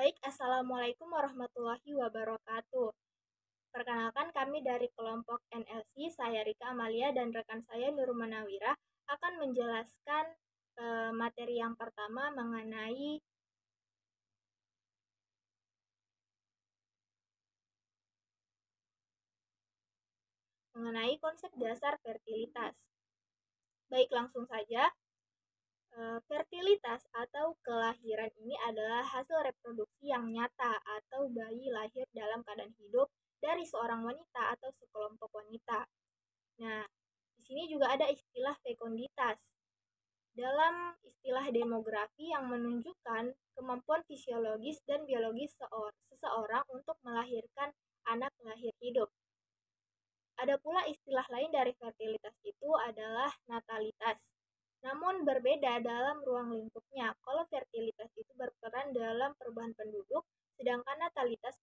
Baik, Assalamualaikum warahmatullahi wabarakatuh. Perkenalkan kami dari kelompok NLC, saya Rika Amalia dan rekan saya Nurul Manawira akan menjelaskan materi yang pertama mengenai konsep dasar fertilitas. Baik, langsung saja. Fertilitas atau kelahiran ini adalah hasil reproduksi yang nyata atau bayi lahir dalam keadaan hidup dari seorang wanita atau sekelompok wanita. Nah, di sini juga ada istilah fekonditas. Dalam istilah demografi yang menunjukkan kemampuan fisiologis dan biologis seseorang untuk melahirkan anak lahir hidup. Ada pula istilah lain dari fertilitas itu adalah natalitas. Namun berbeda dalam ruang lingkupnya. Kalau fertilitas itu berperan dalam perubahan penduduk, sedangkan natalitas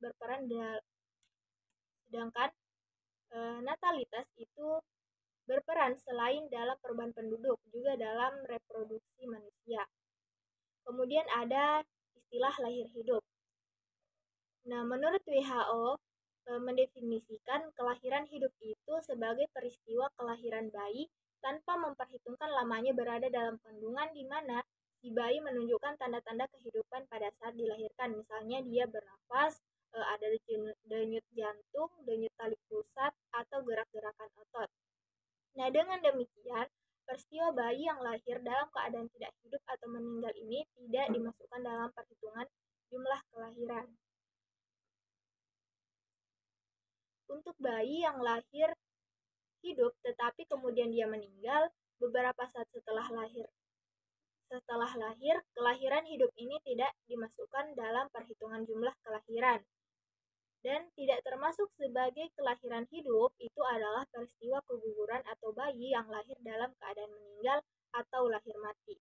itu berperan selain dalam perubahan penduduk, juga dalam reproduksi manusia. Kemudian ada istilah lahir hidup. Nah, menurut WHO, mendefinisikan kelahiran hidup itu sebagai peristiwa kelahiran bayi tanpa memperhitungkan lamanya berada dalam kandungan di mana si bayi menunjukkan tanda-tanda kehidupan pada saat dilahirkan. Misalnya dia bernafas, ada denyut jantung, denyut tali pusat, atau gerak-gerakan otot. Nah, dengan demikian, peristiwa bayi yang lahir dalam keadaan tidak hidup atau meninggal ini tidak dimasukkan dalam perhitungan jumlah kelahiran. Untuk bayi yang lahir hidup tetapi kemudian dia meninggal beberapa saat setelah lahir, kelahiran hidup ini tidak dimasukkan dalam perhitungan jumlah kelahiran. Dan tidak termasuk sebagai kelahiran hidup itu adalah peristiwa keguguran atau bayi yang lahir dalam keadaan meninggal atau lahir mati.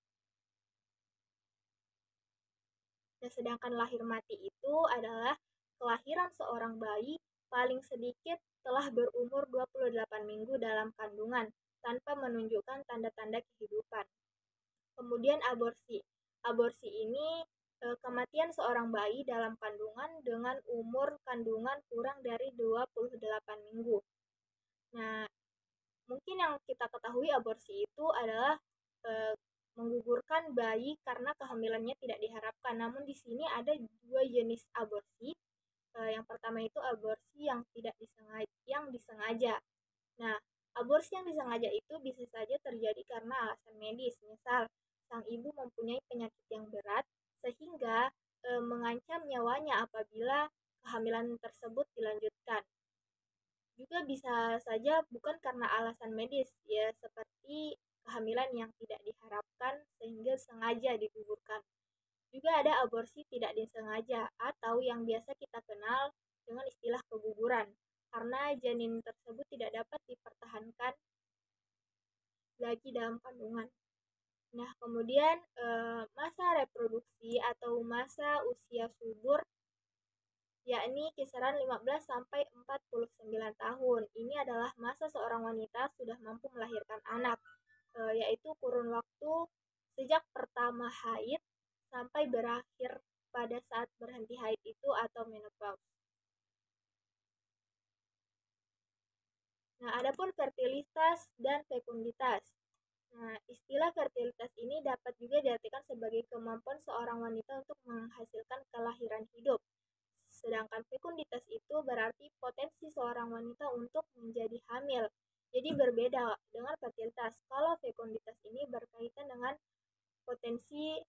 Nah, sedangkan lahir mati itu adalah kelahiran seorang bayi paling sedikit telah berumur 28 minggu dalam kandungan tanpa menunjukkan tanda-tanda kehidupan. Kemudian aborsi. Aborsi ini kematian seorang bayi dalam kandungan dengan umur kandungan kurang dari 28 minggu. Nah, mungkin yang kita ketahui aborsi itu adalah menggugurkan bayi karena kehamilannya tidak diharapkan. Namun di sini ada dua jenis aborsi. Yang pertama itu aborsi yang disengaja. Nah, aborsi yang disengaja itu bisa saja terjadi karena alasan medis. Misal, sang ibu mempunyai penyakit yang berat sehingga mengancam nyawanya apabila kehamilan tersebut dilanjutkan. Juga bisa saja bukan karena alasan medis, ya seperti kehamilan yang tidak diharapkan sehingga sengaja digugurkan. Juga ada aborsi tidak disengaja atau yang biasa kita kenal dengan istilah keguguran, karena janin tersebut tidak dapat dipertahankan lagi dalam kandungan. Nah, kemudian masa reproduksi atau masa usia subur yakni kisaran 15 sampai 49 tahun. Ini adalah masa seorang wanita sudah mampu melahirkan anak, yaitu kurun waktu sejak pertama haid sampai berakhir pada saat berhenti haid itu atau menopause. Nah, adapun fertilitas dan fekunditas. Nah, istilah fertilitas ini dapat juga diartikan sebagai kemampuan seorang wanita untuk menghasilkan kelahiran hidup. Sedangkan fekunditas itu berarti potensi seorang wanita untuk menjadi hamil. Jadi berbeda dengan fertilitas. Kalau fekunditas ini berkaitan dengan potensi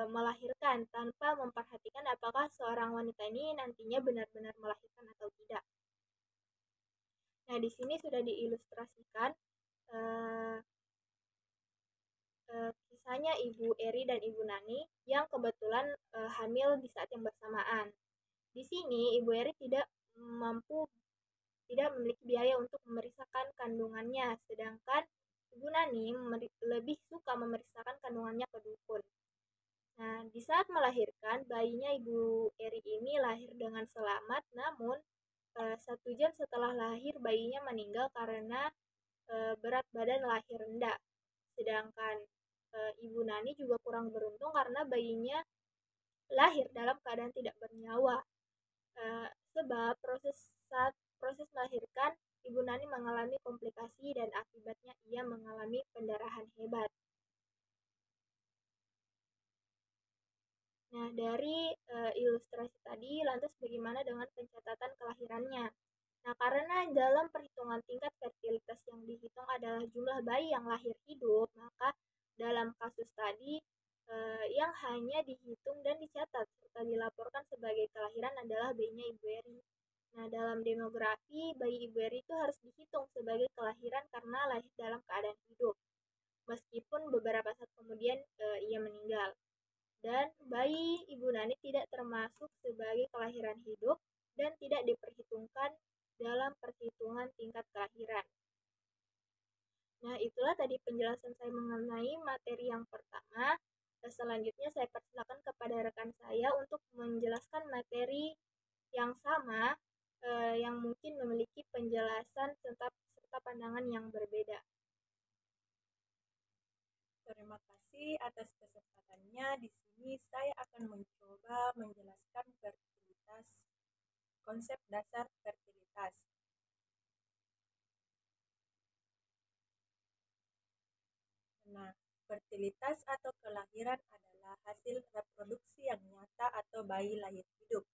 melahirkan tanpa memperhatikan apakah seorang wanita ini nantinya benar-benar melahirkan atau tidak. Nah, di sini sudah diilustrasikan kisahnya Ibu Eri dan Ibu Nani yang kebetulan hamil di saat yang bersamaan. Di sini Ibu Eri tidak memiliki biaya untuk memeriksakan kandungannya, sedangkan Ibu Nani lebih suka memeriksakan kandungannya ke dukun. Nah, di saat melahirkan, bayinya Ibu Eri ini lahir dengan selamat, namun 1 jam setelah lahir bayinya meninggal karena berat badan lahir rendah. Sedangkan Ibu Nani juga kurang beruntung karena bayinya lahir dalam keadaan tidak bernyawa. Sebab proses melahirkan, Ibu Nani mengalami komplikasi dan akibatnya ia mengalami pendarahan hebat. Nah, dari ilustrasi tadi, lantas bagaimana dengan pencatatan kelahirannya? Nah, karena dalam perhitungan tingkat fertilitas yang dihitung adalah jumlah bayi yang lahir hidup, maka dalam kasus tadi yang hanya dihitung dan dicatat serta dilaporkan sebagai kelahiran adalah bayinya Ibu Eri. Nah, dalam demografi, bayi Ibu Eri itu harus dihitung sebagai kelahiran karena lahir dalam keadaan hidup, meskipun beberapa saat kemudian ia meninggal. Dan bayi Ibu Nani tidak termasuk sebagai kelahiran hidup dan tidak diperhitungkan dalam perhitungan tingkat kelahiran. Nah, itulah tadi penjelasan saya mengenai materi yang pertama. Selanjutnya saya persilakan kepada rekan saya untuk menjelaskan materi yang sama yang mungkin memiliki penjelasan serta pandangan yang berbeda. Terima kasih atas kesempatannya. Di sini saya akan mencoba menjelaskan fertilitas, konsep dasar fertilitas. Nah, fertilitas atau kelahiran adalah hasil reproduksi yang nyata atau bayi lahir hidup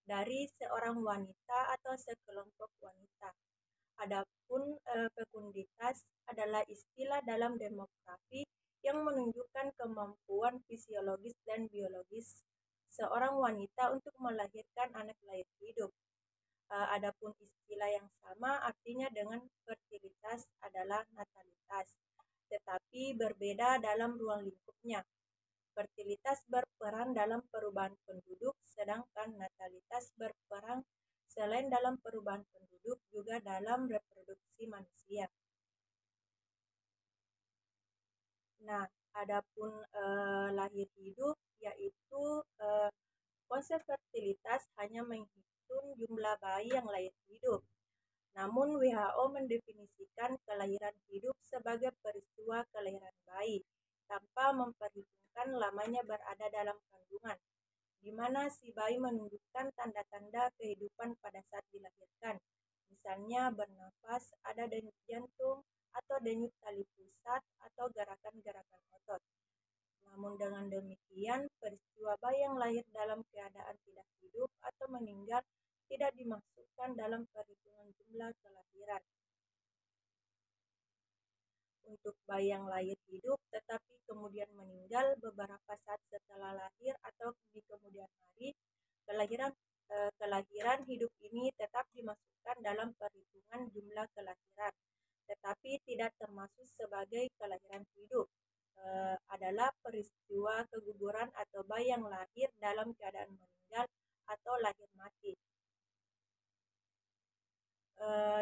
dari seorang wanita atau sekelompok wanita. Adapun fekunditas adalah istilah dalam demografi yang menunjukkan kemampuan fisiologis dan biologis seorang wanita untuk melahirkan anak lahir hidup. Adapun istilah yang sama artinya dengan fertilitas adalah natalitas, tetapi berbeda dalam ruang lingkupnya. Fertilitas berperan dalam perubahan penduduk, sedangkan natalitas berperan selain dalam perubahan penduduk juga dalam reproduksi manusia. Nah, adapun lahir hidup yaitu konsep fertilitas hanya menghitung jumlah bayi yang lahir hidup. Namun WHO mendefinisikan kelahiran hidup sebagai peristiwa kelahiran bayi tanpa memperhitungkan lamanya berada dalam kandungan, di mana si bayi menunjukkan tanda-tanda kehidupan pada saat dilahirkan. Misalnya bernafas, ada denyut jantung, atau denyut tali pusat, atau gerakan-gerakan otot. Namun dengan demikian, peristiwa bayi yang lahir dalam keadaan tidak hidup atau meninggal tidak dimasukkan dalam perhitungan jumlah kelahiran. Untuk bayi yang lahir hidup tetapi kemudian meninggal beberapa saat setelah lahir atau di kemudian hari, kelahiran hidup ini tetap dimasukkan dalam perhitungan jumlah kelahiran, tetapi tidak termasuk sebagai kelahiran hidup. Adalah peristiwa keguguran atau bayi yang lahir dalam keadaan meninggal atau lahir mati.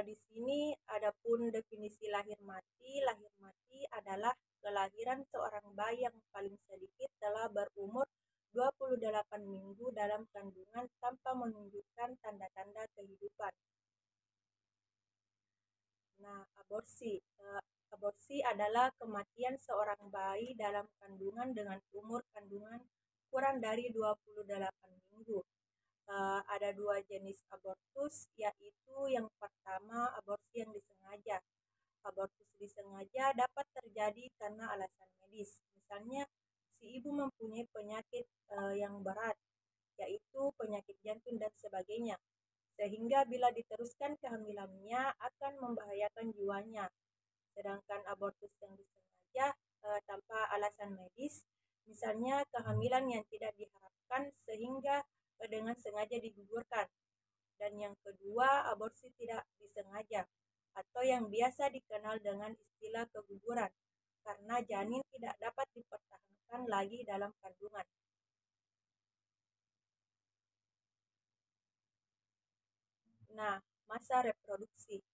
Di sini adapun definisi lahir mati adalah kelahiran seorang bayi yang paling sedikit telah berumur 28 minggu dalam kandungan tanpa menunjukkan tanda-tanda kehidupan. Nah, aborsi adalah kematian seorang bayi dalam kandungan dengan umur kandungan kurang dari 28 minggu. Ada dua jenis abortus, yaitu yang pertama aborsi yang disengaja. Abortus disengaja dapat terjadi karena alasan medis. Misalnya, si ibu mempunyai penyakit yang berat, yaitu penyakit jantung dan sebagainya, sehingga bila diteruskan kehamilannya akan membahayakan jiwanya. Sedangkan abortus yang disengaja tanpa alasan medis, misalnya kehamilan yang tidak diharapkan sehingga dengan sengaja digugurkan. Dan yang kedua, aborsi tidak disengaja atau yang biasa dikenal dengan istilah keguguran karena janin tidak dapat dipertahankan lagi dalam kandungan. Nah, masa reproduksi.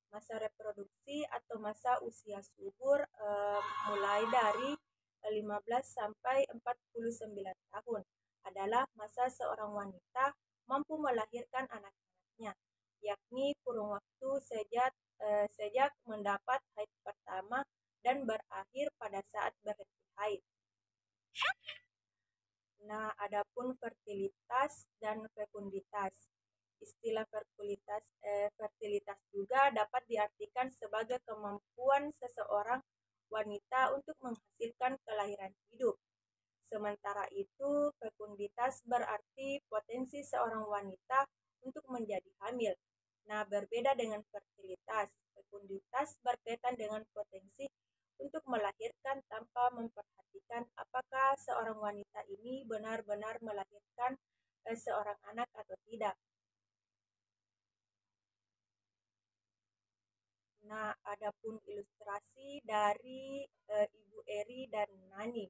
Masa reproduksi atau masa usia subur mulai dari 15 sampai 49 tahun adalah masa seorang wanita mampu melahirkan anak-anaknya, yakni kurun waktu sejak mendapat haid pertama dan berakhir pada saat berhenti haid. Nah, adapun fertilitas dan fekunditas. Istilah fertilitas juga dapat diartikan sebagai kemampuan seseorang wanita untuk menghasilkan kelahiran hidup. Sementara itu, fekunditas berarti potensi seorang wanita untuk menjadi hamil. Nah, berbeda dengan fertilitas, fekunditas berkaitan dengan potensi untuk melahirkan tanpa memperhatikan apakah seorang wanita ini benar-benar melahirkan seorang anak atau tidak. Nah, adapun ilustrasi dari Ibu Eri dan Nani.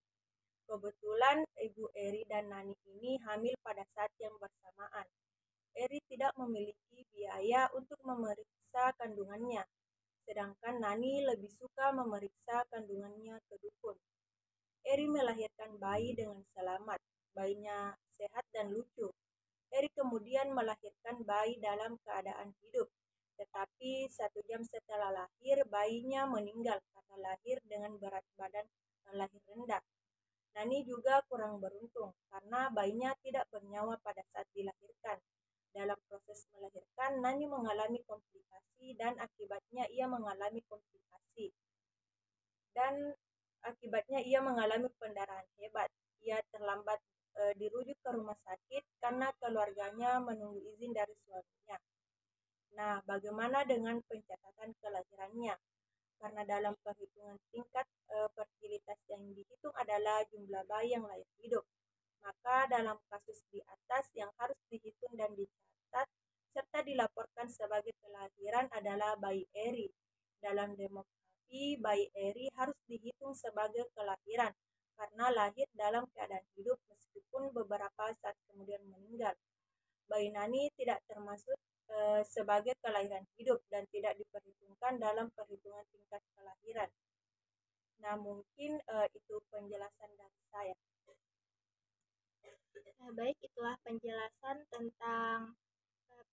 Kebetulan Ibu Eri dan Nani ini hamil pada saat yang bersamaan. Eri tidak memiliki biaya untuk memeriksa kandungannya, sedangkan Nani lebih suka memeriksa kandungannya ke dukun. Eri melahirkan bayi dengan selamat, bayinya sehat dan lucu. Eri kemudian melahirkan bayi dalam keadaan hidup, tetapi 1 jam setelah lahir, bayinya meninggal karena lahir dengan berat badan lahir rendah. Nani juga kurang beruntung karena bayinya tidak bernyawa pada saat dilahirkan. Dalam proses melahirkan, Nani mengalami komplikasi dan akibatnya ia mengalami pendarahan hebat. Ia terlambat dirujuk ke rumah sakit karena keluarganya menunggu izin dari suaminya. Nah, bagaimana dengan pencatatan kelahirannya? Karena dalam perhitungan tingkat fertilitas yang dihitung adalah jumlah bayi yang lahir hidup. Maka dalam kasus di atas yang harus dihitung dan dicatat serta dilaporkan sebagai kelahiran adalah bayi Eri. Dalam demografi, bayi Eri harus dihitung sebagai kelahiran karena lahir dalam keadaan hidup meskipun beberapa saat kemudian meninggal. Bayi Nani tidak termasuk sebagai kelahiran hidup dan tidak diperhitungkan dalam perhitungan tingkat kelahiran. Nah, mungkin itu penjelasan dari saya. Nah, baik, itulah penjelasan tentang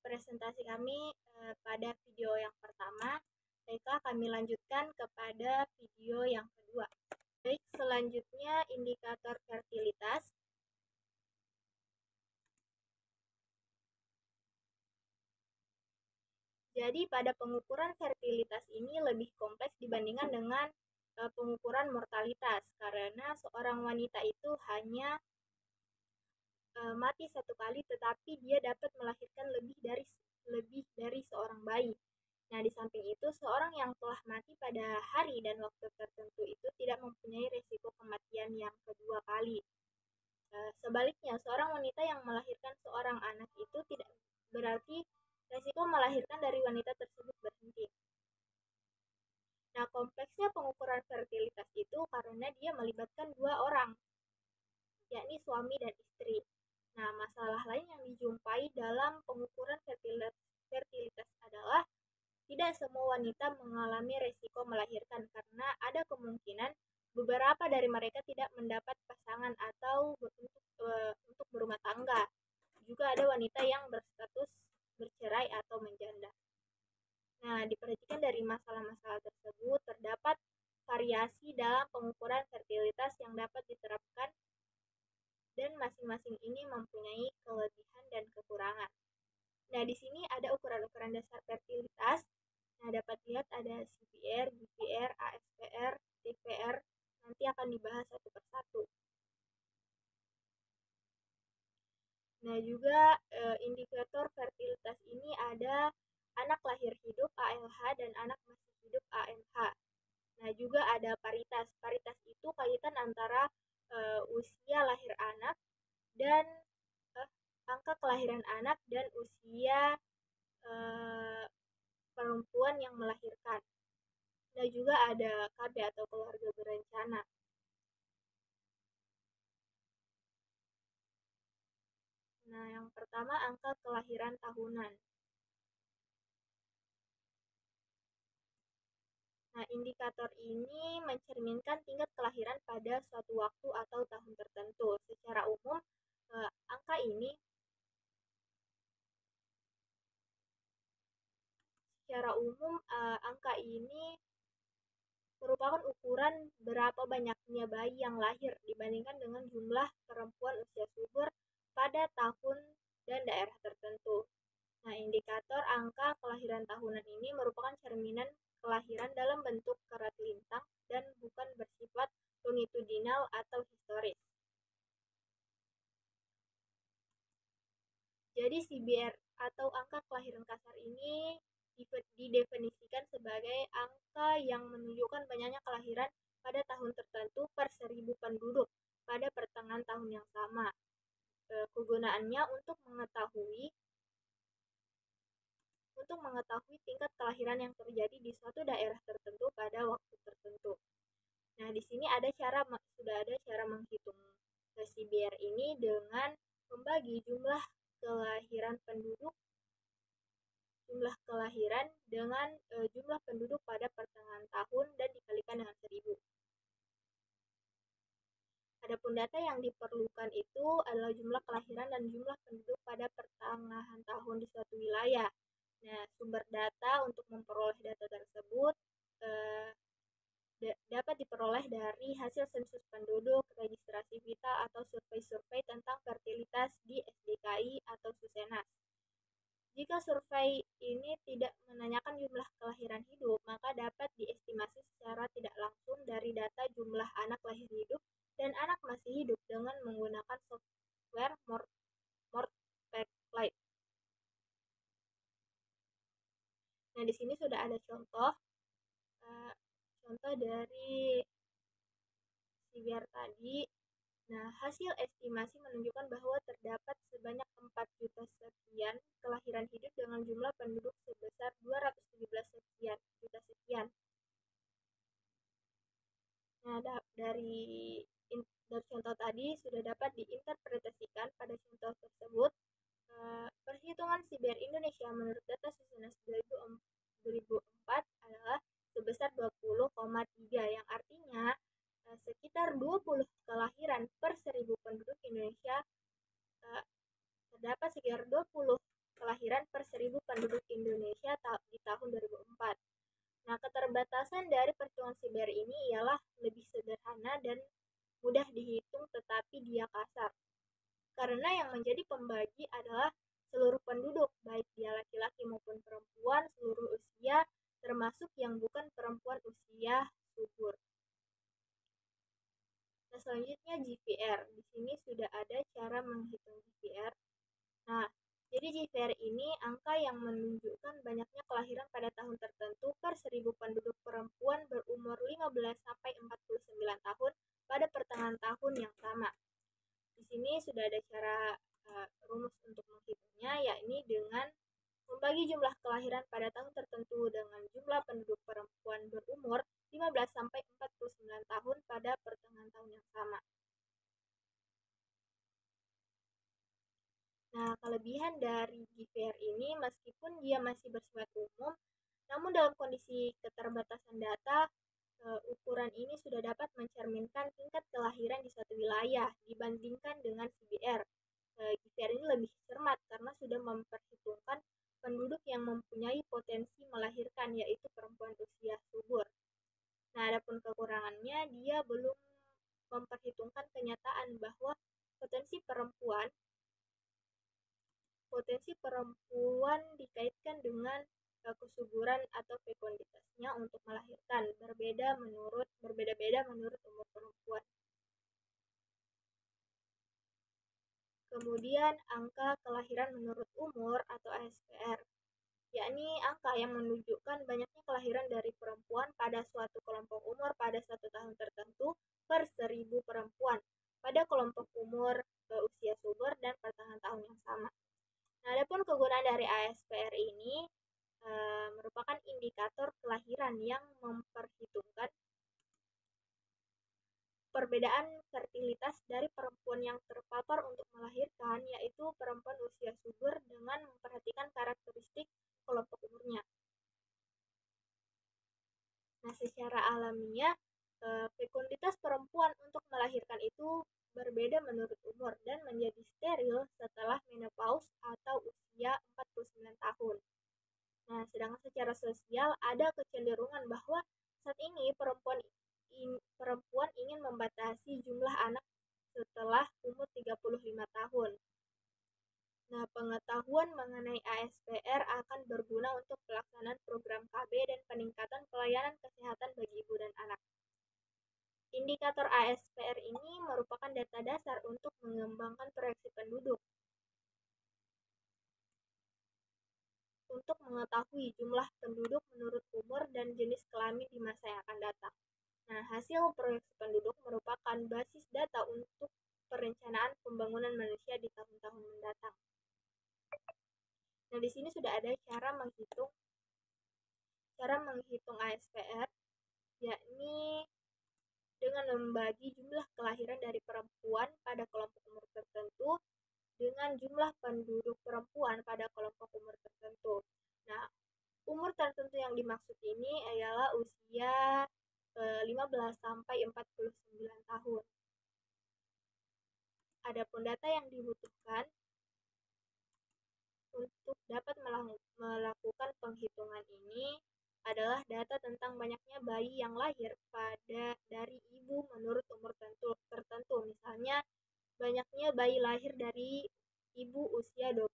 presentasi kami pada video yang pertama. Baiklah, kami lanjutkan kepada video yang kedua. Baik, selanjutnya indikator fertilitas. Jadi pada pengukuran fertilitas ini lebih kompleks dibandingkan dengan pengukuran mortalitas karena seorang wanita itu hanya mati 1 kali tetapi dia dapat melahirkan lebih dari seorang bayi. Nah, di samping itu seorang yang telah mati pada hari dan waktu tertentu itu tidak mempunyai resiko kematian yang kedua kali. Sebaliknya, seorang wanita yang melahirkan seorang anak itu tidak berarti resiko melahirkan dari wanita tersebut berhenti. Nah, kompleksnya pengukuran fertilitas itu karena dia melibatkan 2 orang, yakni suami dan istri. Nah, masalah lain yang dijumpai dalam pengukuran fertilitas adalah tidak semua wanita mengalami resiko melahirkan karena ada kemungkinan beberapa dari mereka tidak mendapat pasangan atau untuk berumah tangga. Juga ada wanita yang berstatus bercerai atau menjanda. Nah, diperhatikan dari masalah-masalah tersebut, terdapat variasi dalam pengukuran fertilitas yang dapat diterapkan dan masing-masing ini mempunyai kelebihan dan kekurangan. Nah, di sini ada ukuran-ukuran dasar fertilitas. Nah, dapat lihat ada CPR, GPR, ASPR, TPR. Nanti akan dibahas satu persatu. Nah, juga indikator fertilitas ini ada anak lahir hidup ALH dan anak masih hidup AMH. Nah, juga ada paritas. Paritas itu kaitan antara usia lahir anak dan angka kelahiran anak dan usia perempuan yang melahirkan. Dan juga ada KB atau keluarga berencana. Nah, yang pertama angka kelahiran tahunan. Nah, indikator ini mencerminkan tingkat kelahiran pada suatu waktu atau tahun tertentu. Secara umum, angka ini merupakan ukuran berapa banyaknya bayi yang lahir dibandingkan dengan jumlah perempuan usia subur pada tahun dan daerah tertentu. Nah, indikator angka kelahiran tahunan ini merupakan cerminan kelahiran dalam bentuk kerat lintang dan bukan bersifat longitudinal atau historis. Jadi CBR atau angka kelahiran kasar ini didefinisikan sebagai angka yang menunjukkan banyaknya kelahiran pada tahun tertentu per 1.000 penduduk pada pertengahan tahun yang sama. Kegunaannya untuk mengetahui tingkat kelahiran yang terjadi di suatu daerah tertentu pada waktu tertentu. Nah, di sini sudah ada cara menghitung CBR ini dengan membagi jumlah kelahiran dengan jumlah penduduk pada pertengahan tahun dan dikalikan dengan 1.000. Adapun data yang diperlukan itu adalah jumlah kelahiran dan jumlah penduduk pada pertengahan tahun di suatu wilayah. Nah, sumber data untuk memperoleh data tersebut dapat diperoleh dari hasil sensus penduduk, registrasi vital, atau survei-survei tentang fertilitas di SDKI atau Susenas. Jika survei ini tidak menanyakan jumlah kelahiran hidup, maka dapat diestimasi secara tidak langsung dari data jumlah anak lahir hidup dan anak masih hidup dengan menggunakan software Mortpaclite. Nah, di sini sudah ada contoh dari CBR tadi. Nah, hasil estimasi menunjukkan bahwa terdapat sebanyak 4 juta sekian kelahiran hidup dengan jumlah penduduk sebesar 217 juta sekian. Nah, dari contoh tadi sudah dapat diinterpretasikan pada contoh tersebut. Perhitungan CBR Indonesia menurut data Susenas 2004 adalah sebesar 20,3 yang artinya sekitar 20 kelahiran per 1.000 penduduk Indonesia. Terdapat sekitar 20 kelahiran per 1.000 penduduk Indonesia di tahun 2004. Nah, keterbatasan dari perhitungan CBR ini ialah lebih sederhana dan mudah dihitung, tetapi dia kasar. Karena yang menjadi pembagi adalah seluruh penduduk, baik dia laki-laki maupun perempuan, seluruh usia, termasuk yang bukan perempuan usia subur. Nah, selanjutnya GVR. Di sini sudah ada cara menghitung GVR. Nah, jadi GVR ini angka yang menunjukkan banyaknya kelahiran pada tahun tertentu per 1.000 penduduk perempuan berumur 15-49 tahun pada pertengahan tahun yang sama. Di sini sudah ada cara rumus untuk menghitungnya, yakni dengan membagi jumlah kelahiran pada tahun tertentu dengan jumlah penduduk perempuan berumur 15-49 tahun pada pertengahan tahun yang sama. Nah, kelebihan dari GVR ini meskipun dia masih bersifat umum, namun dalam kondisi keterbatasan data, ukuran ini sudah dapat mencerminkan tingkat kelahiran di suatu wilayah dibandingkan dengan CBR. GVR ini lebih cermat karena sudah memperhitungkan penduduk yang mempunyai potensi melahirkan, yaitu perempuan usia subur. Nah, adapun kekurangannya, dia belum memperhitungkan kenyataan bahwa potensi perempuan dikaitkan dengan kesuburan atau fekonditasnya untuk melahirkan berbeda-beda menurut umur perempuan. Kemudian angka kelahiran menurut umur atau ASPR, yakni angka yang menunjukkan banyaknya kelahiran dari perempuan pada suatu kelompok umur pada satu tahun tertentu per 1.000 perempuan pada kelompok umur usia subur dan pertengahan tahun yang sama. Nah, adapun kegunaan dari ASPR ini merupakan indikator kelahiran yang memperhitungkan perbedaan fertilitas dari perempuan yang terpapar untuk melahirkan, yaitu perempuan usia subur, dengan memperhatikan karakteristik kelompok umurnya. Nah, secara alamiah, fekonditas perempuan untuk melahirkan itu berbeda menurut umur dan menjadi steril setelah menopause atau usia 49 tahun. Nah, sedangkan secara sosial ada kecenderungan bahwa saat ini perempuan Nah, pengetahuan mengenai ASPR akan berguna untuk pelaksanaan program KB dan peningkatan pelayanan kesehatan bagi ibu dan anak. Indikator ASPR ini merupakan data dasar untuk mengembangkan proyeksi penduduk untuk mengetahui jumlah penduduk menurut umur dan jenis kelamin di masa yang akan datang. Nah, hasil proyeksi penduduk merupakan basis data untuk perencanaan pembangunan manusia di tahun-tahun mendatang. Nah, di sini sudah ada cara menghitung ASPR, yakni dengan membagi jumlah kelahiran dari perempuan pada kelompok umur tertentu dengan jumlah penduduk perempuan pada kelompok umur tertentu. Nah, umur tertentu yang dimaksud ini adalah usia 15 sampai 49 tahun. Adapun data yang dibutuhkan untuk dapat melakukan penghitungan ini adalah data tentang banyaknya bayi yang lahir dari ibu menurut umur tertentu. Misalnya, banyaknya bayi lahir dari ibu usia 20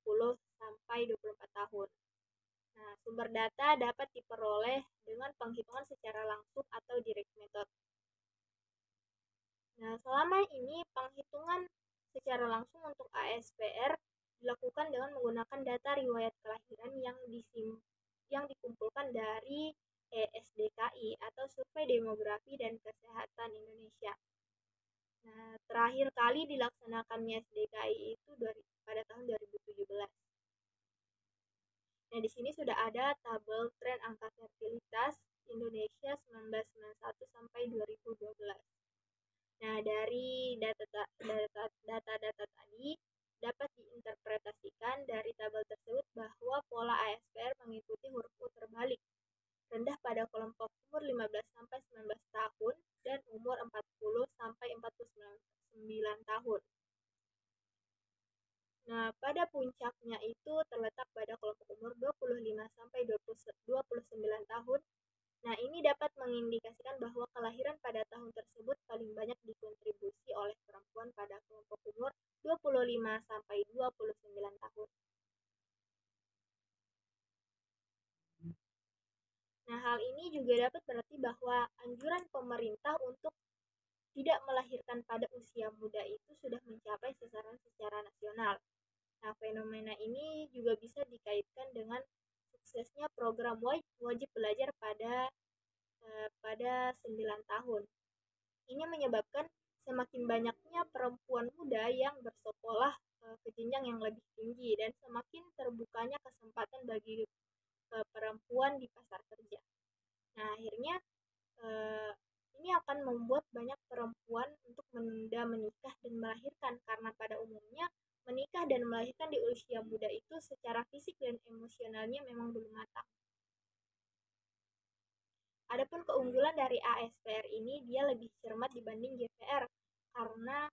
sampai 24 tahun. Nah, sumber data dapat diperoleh dengan penghitungan secara langsung atau direct method. Nah, selama ini penghitungan secara langsung untuk ASPR dilakukan dengan menggunakan data riwayat kelahiran yang dikumpulkan dari ESDKI atau Survei Demografi dan Kesehatan Indonesia. Nah, terakhir kali dilaksanakannya SDKI itu pada tahun 2017. Nah, di sini sudah ada tabel tren angka fertilitas Indonesia 1991 sampai 2012. Nah, dari data-data tadi dapat diinterpretasikan dari tabel tersebut bahwa pola ASPR mengikuti huruf U terbalik, rendah pada kelompok umur 15 sampai 19 tahun dan umur 40 sampai 49 tahun. Nah, pada puncaknya itu terletak pada kelompok umur 25 sampai 29 tahun. Nah, ini dapat mengindikasikan bahwa kelahiran pada tahun tersebut paling banyak dikontribusi oleh perempuan pada kelompok umur 25 sampai 29 tahun. Nah, hal ini juga dapat berarti bahwa anjuran pemerintah untuk tidak melahirkan pada usia muda itu sudah mencapai sasaran secara nasional. Nah, fenomena ini juga bisa dikaitkan dengan suksesnya program wajib belajar pada 9 tahun. Ini menyebabkan semakin banyaknya perempuan muda yang bersekolah ke jenjang yang lebih tinggi dan semakin terbukanya kesempatan bagi perempuan di pasar kerja. Nah, akhirnya ini akan membuat banyak perempuan untuk menunda menikah dan melahirkan karena pada umumnya menikah dan melahirkan di usia muda itu secara fisik dan emosionalnya memang belum matang. Adapun keunggulan dari ASPR ini, dia lebih cermat dibanding GPR karena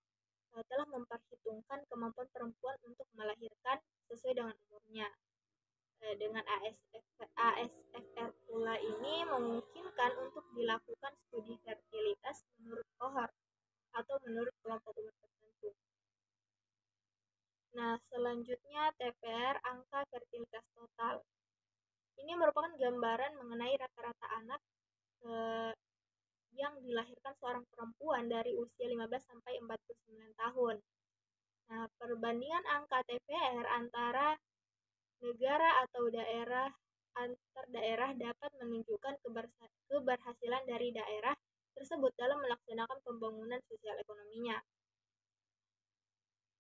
telah memperhitungkan kemampuan perempuan untuk melahirkan sesuai dengan umurnya. Dengan ASFR pula ini memungkinkan untuk dilakukan studi fertilitas menurut kohort atau menurut kelompok umur tertentu. Nah, selanjutnya TPR angka fertilitas total. Ini merupakan gambaran mengenai rata-rata anak yang dilahirkan seorang perempuan dari usia 15 sampai 49 tahun. Nah, perbandingan angka TPR antara negara atau antar daerah dapat menunjukkan keberhasilan dari daerah tersebut dalam melaksanakan pembangunan sosial ekonominya.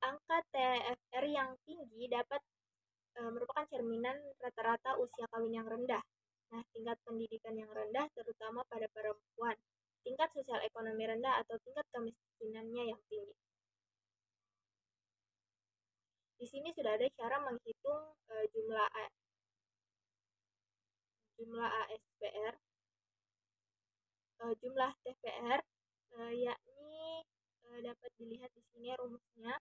Angka TFR yang tinggi dapat merupakan cerminan rata-rata usia kawin yang rendah. Nah, tingkat pendidikan yang rendah terutama pada perempuan, tingkat sosial ekonomi rendah atau tingkat kemiskinannya yang tinggi. Di sini sudah ada cara menghitung jumlah ASPR, jumlah TPR, yakni dapat dilihat di sini rumusnya.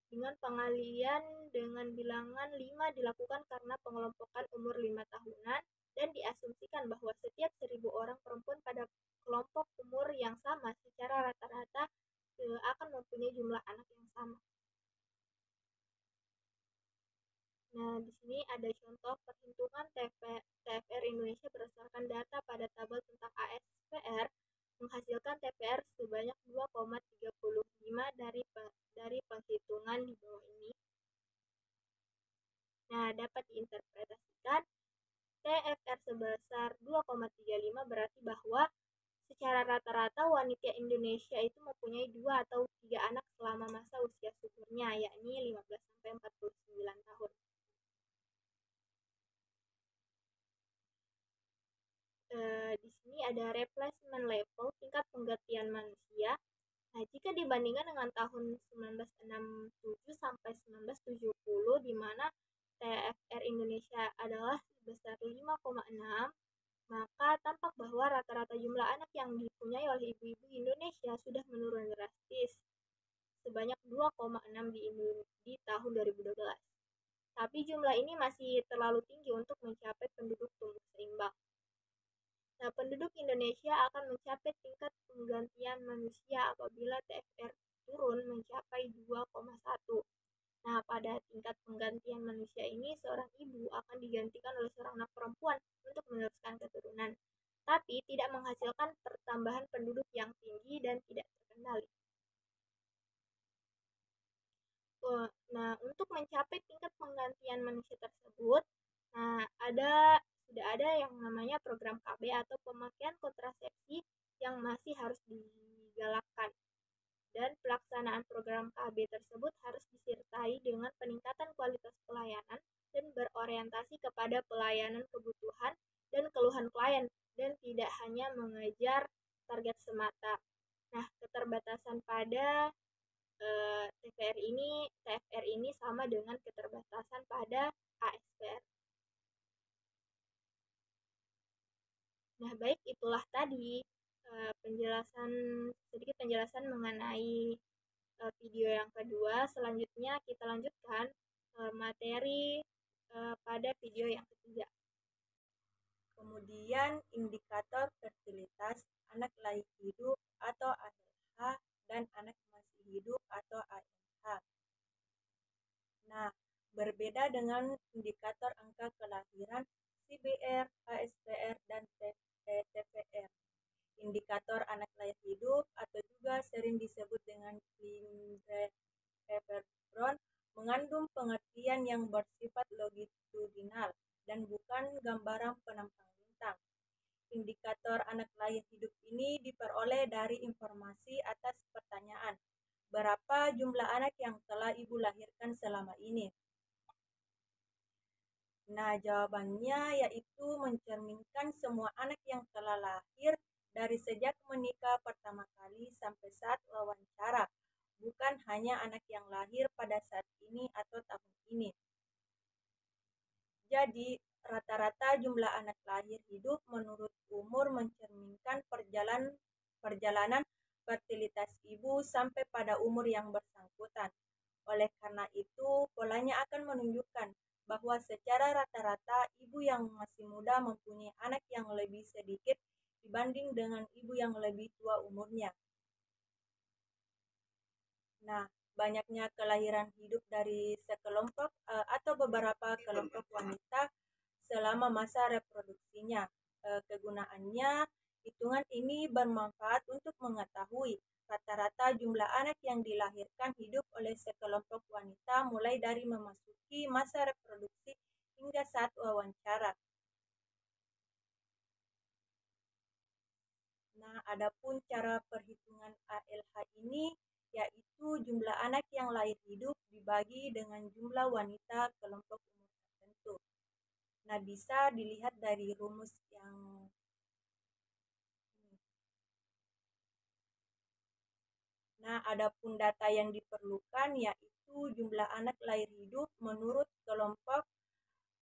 Dengan pengalian dengan bilangan 5 dilakukan karena pengelompokan umur 5 tahunan dan diasumsikan bahwa setiap 1.000 orang perempuan pada kelompok umur yang sama secara rata-rata akan mempunyai jumlah anak yang sama. Nah, di sini ada contoh perhitungan TFR Indonesia berdasarkan data pada tabel tentang ASPR menghasilkan TPR sebanyak 2,35 dari penghitungan di bawah ini. Nah, dapat diinterpretasikan TFR sebesar 2,35 berarti bahwa secara rata-rata wanita Indonesia itu mempunyai 2 atau 3 anak selama masa usia suburnya, yakni 15-49 tahun. Di sini ada replacement level, tingkat penggantian manusia. Nah, jika dibandingkan dengan tahun 1967 sampai 1970, di mana TFR Indonesia adalah sebesar 5,6, maka tampak bahwa rata-rata jumlah anak yang dipunyai oleh ibu-ibu Indonesia sudah menurun drastis, sebanyak 2,6 di tahun 2012. Tapi jumlah ini masih terlalu tinggi untuk mencapai penduduk tumbuh seimbang. Nah, penduduk Indonesia akan mencapai tingkat penggantian manusia apabila TFR turun mencapai 2,1. Nah, pada tingkat penggantian manusia ini, seorang ibu akan digantikan oleh seorang anak perempuan untuk meneruskan keturunan, tapi tidak menghasilkan pertambahan penduduk yang tinggi dan tidak terkendali. Nah, untuk mencapai tingkat penggantian manusia tersebut, nah sudah ada yang namanya program KB atau pemakaian kontrasepsi yang masih harus digalakkan. Dan pelaksanaan program KB tersebut harus disertai dengan peningkatan kualitas pelayanan dan berorientasi kepada pelayanan kebutuhan dan keluhan klien dan tidak hanya mengejar target semata. Nah, keterbatasan pada TFR ini sama dengan keterbatasan pada ASPR. Nah, baik, itulah tadi sedikit penjelasan mengenai video yang kedua. Selanjutnya kita lanjutkan materi pada video yang ketiga. Kemudian indikator fertilitas anak lahir hidup atau ALH dan anak masih hidup atau AMH. Nah, berbeda dengan indikator angka kelahiran CBR, ASPR, dan TPR. Indikator anak lahir hidup atau juga sering disebut dengan Lindbergh-Everbrand mengandung pengertian yang bersifat longitudinal dan bukan gambaran penampang bintang. Indikator anak lahir hidup ini diperoleh dari informasi atas pertanyaan, berapa jumlah anak yang telah ibu lahirkan selama ini? Nah, jawabannya yaitu mencerminkan semua anak yang telah lahir dari sejak menikah pertama kali sampai saat wawancara, bukan hanya anak yang lahir pada saat ini atau tahun ini. Jadi, rata-rata jumlah anak lahir hidup menurut umur mencerminkan perjalanan fertilitas ibu sampai pada umur yang bersangkutan. Oleh karena itu, polanya akan menunjukkan bahwa secara rata-rata ibu yang masih muda mempunyai anak yang lebih sedikit dibanding dengan ibu yang lebih tua umurnya. Nah, banyaknya kelahiran hidup dari sekelompok atau beberapa kelompok wanita selama masa reproduksinya. Kegunaannya, hitungan ini bermanfaat untuk mengetahui rata-rata jumlah anak yang dilahirkan hidup oleh sekelompok wanita mulai dari memasuki masa reproduksi hingga saat wawancara. Nah, adapun cara perhitungan ALH ini yaitu jumlah anak yang lahir hidup dibagi dengan jumlah wanita kelompok umur tertentu. Nah, bisa dilihat dari rumus yang ini. Nah, adapun data yang diperlukan yaitu jumlah anak lahir hidup menurut kelompok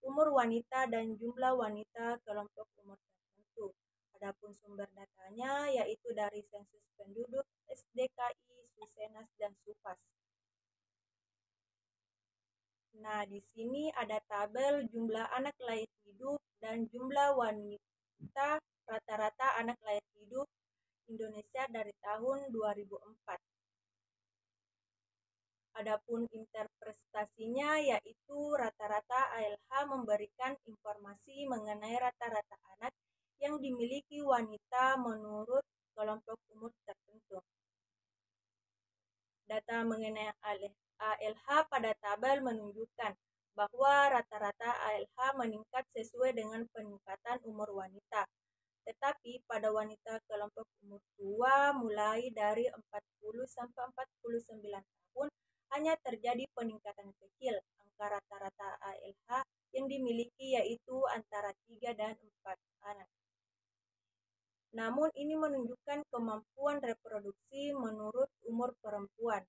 umur wanita dan jumlah wanita kelompok umur tertentu. Adapun sumber datanya yaitu dari sensus penduduk, SDKI, Susenas, dan Supas. Nah, di sini ada tabel jumlah anak lahir hidup dan jumlah wanita rata-rata anak lahir hidup Indonesia dari tahun 2004. Adapun interpretasinya yaitu rata-rata ALH memberikan informasi mengenai rata-rata anak yang dimiliki wanita menurut kelompok umur tertentu. Data mengenai ALH pada tabel menunjukkan bahwa rata-rata ALH meningkat sesuai dengan peningkatan umur wanita. Tetapi pada wanita kelompok umur tua mulai dari 40 sampai 49 tahun hanya terjadi peningkatan kecil. Angka rata-rata ALH yang dimiliki yaitu antara 3 dan 4 anak. Namun ini menunjukkan kemampuan reproduksi menurut umur perempuan.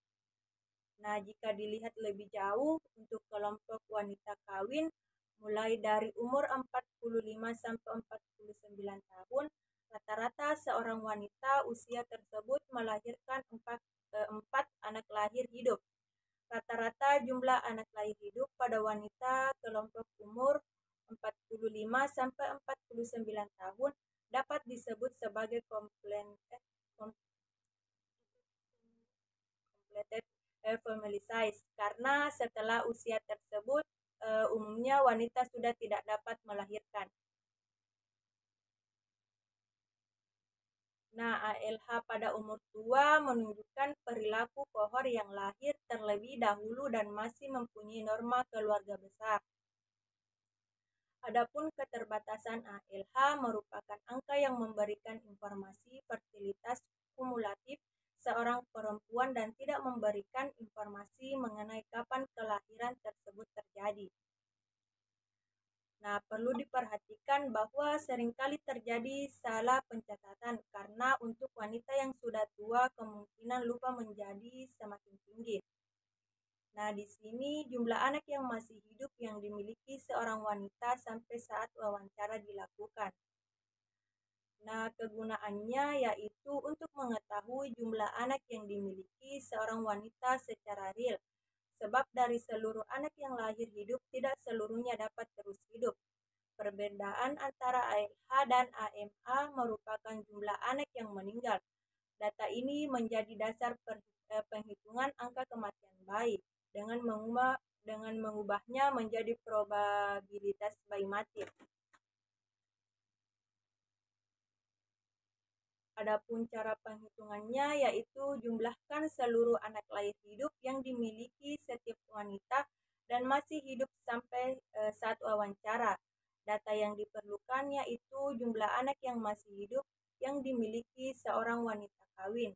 Nah, jika dilihat lebih jauh untuk kelompok wanita kawin mulai dari umur 45 sampai 49 tahun, rata-rata seorang wanita usia tersebut melahirkan 4 anak lahir hidup. Rata-rata jumlah anak lahir hidup pada wanita kelompok umur 45 sampai 49 tahun dapat disebut sebagai completed family size karena setelah usia tersebut umumnya wanita sudah tidak dapat melahirkan. Nah, ALH pada umur tua menunjukkan perilaku kohor yang lahir terlebih dahulu dan masih mempunyai norma keluarga besar. Adapun keterbatasan ALH merupakan angka yang memberikan informasi fertilitas kumulatif seorang perempuan dan tidak memberikan informasi mengenai kapan kelahiran tersebut terjadi. Nah, perlu diperhatikan bahwa seringkali terjadi salah pencatatan karena untuk wanita yang sudah tua kemungkinan lupa menjadi semakin tinggi. Nah, di sini jumlah anak yang masih hidup yang dimiliki seorang wanita sampai saat wawancara dilakukan. Nah, kegunaannya yaitu untuk mengetahui jumlah anak yang dimiliki seorang wanita secara real. Sebab dari seluruh anak yang lahir hidup, tidak seluruhnya dapat terus hidup. Perbedaan antara ALH dan AMA merupakan jumlah anak yang meninggal. Data ini menjadi dasar penghitungan angka kematian bayi dengan mengubahnya menjadi probabilitas bayi mati. Adapun cara penghitungannya yaitu jumlahkan seluruh anak lahir hidup yang dimiliki setiap wanita dan masih hidup sampai saat wawancara. Data yang diperlukan yaitu jumlah anak yang masih hidup yang dimiliki seorang wanita kawin.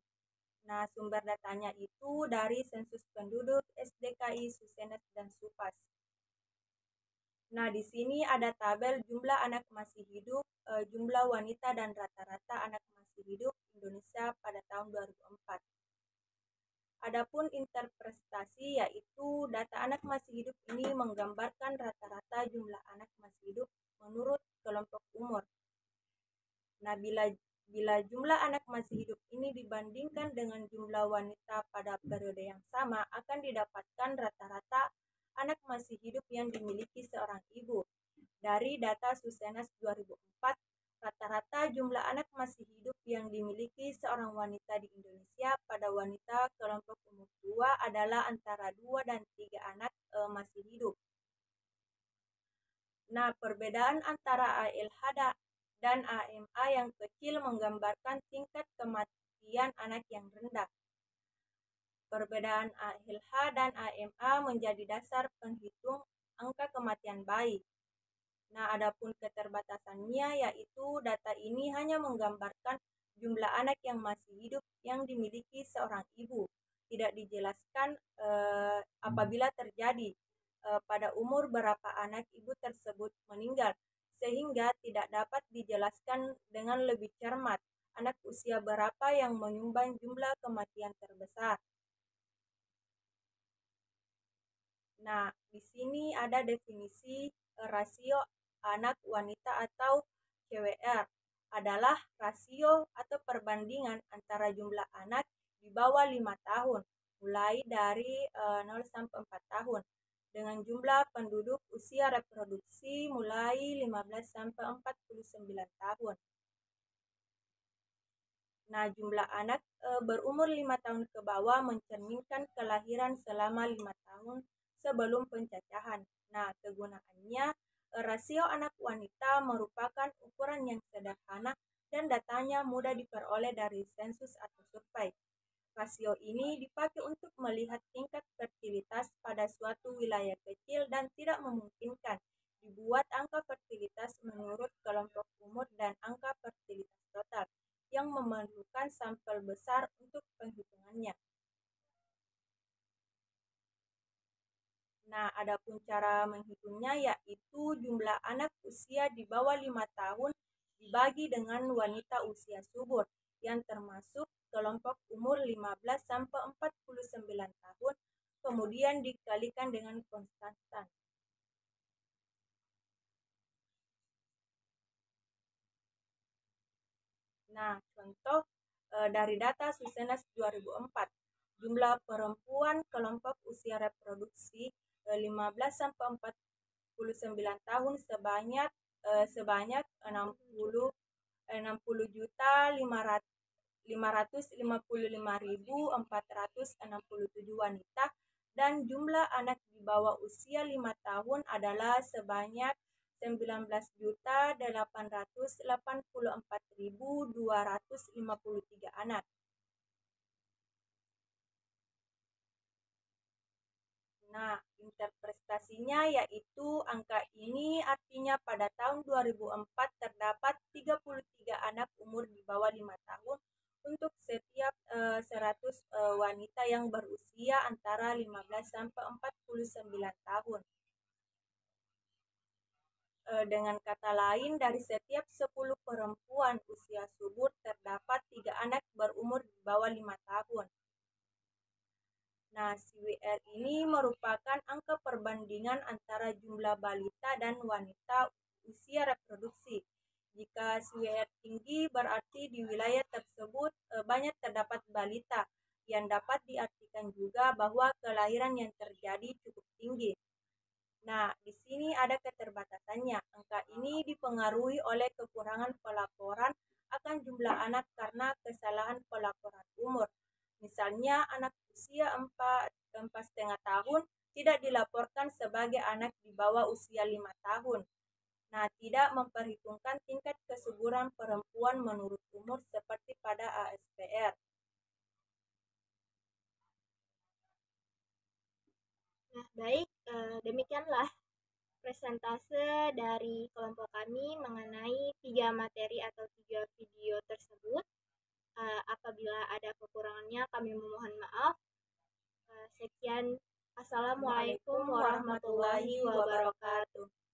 Nah, sumber datanya itu dari Sensus Penduduk, SDKI, Susenas, dan Supas. Nah, di sini ada tabel jumlah anak masih hidup, jumlah wanita dan rata-rata anak masih hidup Indonesia pada tahun 2004. Adapun interpretasi yaitu data anak masih hidup ini menggambarkan rata-rata jumlah anak masih hidup menurut kelompok umur. Nah, bila jumlah anak masih hidup ini dibandingkan dengan jumlah wanita pada periode yang sama, akan didapatkan rata-rata anak masih hidup yang dimiliki seorang ibu. Dari data Susenas 2004, rata-rata jumlah anak masih hidup yang dimiliki seorang wanita di Indonesia pada wanita kelompok umur tua adalah antara 2 dan 3 anak masih hidup. Nah, perbedaan antara ALH dan AMA yang kecil menggambarkan tingkat kematian anak yang rendah. Perbedaan ALH dan AMA menjadi dasar penghitung angka kematian bayi. Nah, adapun keterbatasannya yaitu data ini hanya menggambarkan jumlah anak yang masih hidup yang dimiliki seorang ibu. Tidak dijelaskan apabila terjadi pada umur berapa anak ibu tersebut meninggal, sehingga tidak dapat dijelaskan dengan lebih cermat anak usia berapa yang menyumbang jumlah kematian terbesar. Nah, di sini ada definisi rasio anak wanita atau CWR adalah rasio atau perbandingan antara jumlah anak di bawah 5 tahun mulai dari 0 sampai 4 tahun dengan jumlah penduduk usia reproduksi mulai 15 sampai 49 tahun. Nah, jumlah anak berumur 5 tahun ke bawah mencerminkan kelahiran selama 5 tahun sebelum pencacahan. Nah, kegunaannya, rasio anak wanita merupakan ukuran yang sederhana dan datanya mudah diperoleh dari sensus atau survei. Rasio ini dipakai untuk melihat tingkat fertilitas pada suatu wilayah kecil dan tidak memungkinkan dibuat angka fertilitas menurut kelompok umur dan angka fertilitas total yang memerlukan sampel besar untuk penghitungannya. Nah, adapun cara menghitungnya yaitu jumlah anak usia di bawah 5 tahun dibagi dengan wanita usia subur yang termasuk kelompok umur 15 sampai 49 tahun, kemudian dikalikan dengan konstantan. Nah, contoh dari data Susenas 2004, jumlah perempuan kelompok usia reproduksi 15 sampai 49 tahun sebanyak 60 juta 555.467 wanita, dan jumlah anak di bawah usia 5 tahun adalah sebanyak 19.884.253 anak. Nah, interpretasinya yaitu angka ini artinya pada tahun 2004 terdapat 33 anak umur di bawah 5 tahun untuk setiap 100 wanita yang berusia antara 15 sampai 49 tahun. Dengan kata lain, dari setiap 10 perempuan usia subur terdapat 3 anak berumur di bawah 5 tahun. Nah, CWR ini merupakan angka perbandingan antara jumlah balita dan wanita usia reproduksi. Jika CWR tinggi, berarti di wilayah tersebut banyak terdapat balita, yang dapat diartikan juga bahwa kelahiran yang terjadi cukup tinggi. Nah, di sini ada keterbatasannya. Angka ini dipengaruhi oleh kekurangan pelaporan akan jumlah anak karena kesalahan pelaporan umur. Misalnya, anak usia 4,5 tahun tidak dilaporkan sebagai anak di bawah usia 5 tahun. Nah, tidak memperhitungkan tingkat kesuburan perempuan menurut umur seperti pada ASPR. Nah, baik, demikianlah presentase dari kelompok kami mengenai 3 materi atau 3 video tersebut. Apabila ada kekurangannya, kami memohon maaf. Sekian, Assalamualaikum warahmatullahi wabarakatuh.